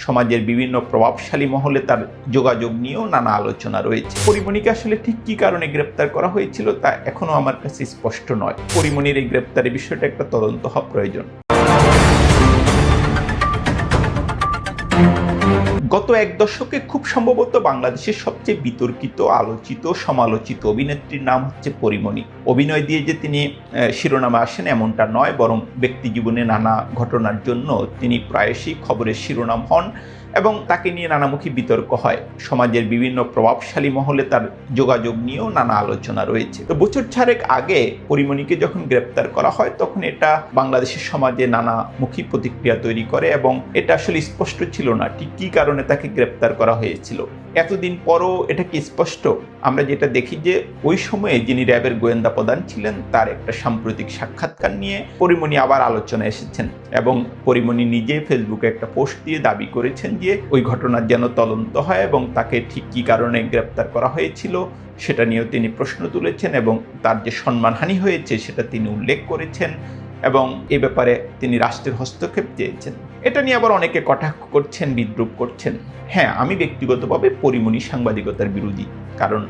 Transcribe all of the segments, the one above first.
সমাজের বিভিন্ন প্রভাবশালী মহলে তার যোগাযোগ নিয়েও নানা আলোচনা রয়েছে। পরীমনিকে আসলে ঠিক কী কারণে গ্রেপ্তার করা হয়েছিল তা এখনও আমার কাছে স্পষ্ট নয়। পরীমনির এই গ্রেপ্তারের বিষয়টা একটা তদন্ত হওয়া প্রয়োজন। গত এক দশকে খুব সম্ভবত বাংলাদেশের সবচেয়ে বিতর্কিত, আলোচিত, সমালোচিত অভিনেত্রীর নাম হচ্ছে পরীমনি। অভিনয় দিয়ে যে তিনি শিরোনামে আসেন এমনটা নয়, বরং ব্যক্তিজীবনে নানা ঘটনার জন্য তিনি প্রায়শই খবরের শিরোনাম হন এবং তাকে নিয়ে নানামুখী বিতর্ক হয়। সমাজের বিভিন্ন প্রভাবশালী মহলে তার যোগাযোগ নিয়েও নানা আলোচনা রয়েছে। তো বছর 6 আগে পরীমনিকে যখন গ্রেপ্তার করা হয় তখন এটা বাংলাদেশের সমাজে নানামুখী প্রতিক্রিয়া তৈরি করে এবং এটা আসলে স্পষ্ট ছিল না ঠিক কী কারণে তাকে গ্রেপ্তার করা হয়েছিল। এতদিন পরও এটা কি স্পষ্ট? আমরা যেটা দেখি যে ওই সময়ে যিনি র্যাবের গোয়েন্দা প্রধান ছিলেন তার একটা সাম্প্রতিক সাক্ষাৎকার নিয়ে পরীমনি আবার আলোচনায় এসেছেন এবং পরীমনি নিজে ফেসবুকে একটা পোস্ট দিয়ে দাবি করেছেন যে ওই ঘটনার যেন তদন্ত হয় এবং তাকে ঠিক কী কারণে গ্রেপ্তার করা হয়েছিল সেটা নিয়েও তিনি প্রশ্ন তুলেছেন এবং তার যে সম্মানহানি হয়েছে সেটা তিনি উল্লেখ করেছেন এবং এ ব্যাপারে তিনি রাষ্ট্রের হস্তক্ষেপ চেয়েছেন। এটা নিয়ে আবার অনেকে কটাক্ষ করছেন, বিদ্রূপ করছেন। হ্যাঁ, আমি ব্যক্তিগতভাবে পরীমনি সাংবাদিকতার বিরোধী, কারণ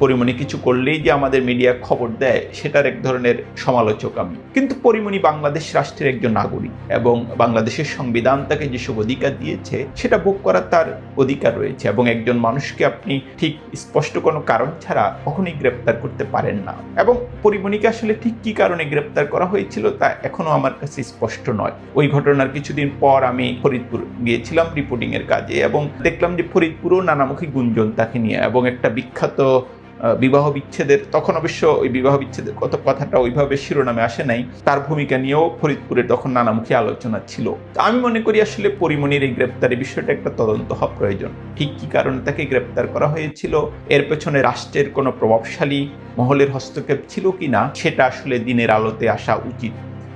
পরীমনি কিছু করলেই যে আমাদের মিডিয়া খবর দেয় সেটার এক ধরনের সমালোচক আমি। কিন্তু পরীমনি বাংলাদেশ রাষ্ট্রের একজন নাগরিক এবং বাংলাদেশের সংবিধান তাকে যেসব অধিকার দিয়েছে সেটা ভোগ করার তার অধিকার রয়েছে এবং একজন মানুষকে আপনি ঠিক স্পষ্ট কোনো কারণ ছাড়া কখনোই গ্রেপ্তার করতে পারেন না। এবং পরীমনিকে আসলে ঠিক কী কারণে গ্রেপ্তার করা হয়েছিল তা এখনও আমার কাছে স্পষ্ট নয়। ওই ঘটনার কিছুদিন পর আমি ফরিদপুর গিয়েছিলাম রিপোর্টিংয়ের কাজে এবং দেখলাম যে ফরিদপুরও নানামুখী গুঞ্জন তাকে নিয়ে এবং একটা বিখ্যাত বিবাহ বিচ্ছেদের, তখন অবশ্য ওই বিবাহ বিচ্ছেদের কথাটা ওইভাবে শিরোনামে আসে নাই, তার ভূমিকা নিয়েও ফরিদপুরে তখন নানামুখী আলোচনা ছিল। আমি মনে করি আসলে পরীমনির এই গ্রেপ্তারের বিষয়টা একটা তদন্ত হওয়া প্রয়োজন। ঠিক কী কারণে তাকে গ্রেপ্তার করা হয়েছিল, এর পেছনে রাষ্ট্রের কোনো প্রভাবশালী মহলের হস্তক্ষেপ ছিল কিনা সেটা আসলে দিনের আলোতে আসা উচিত।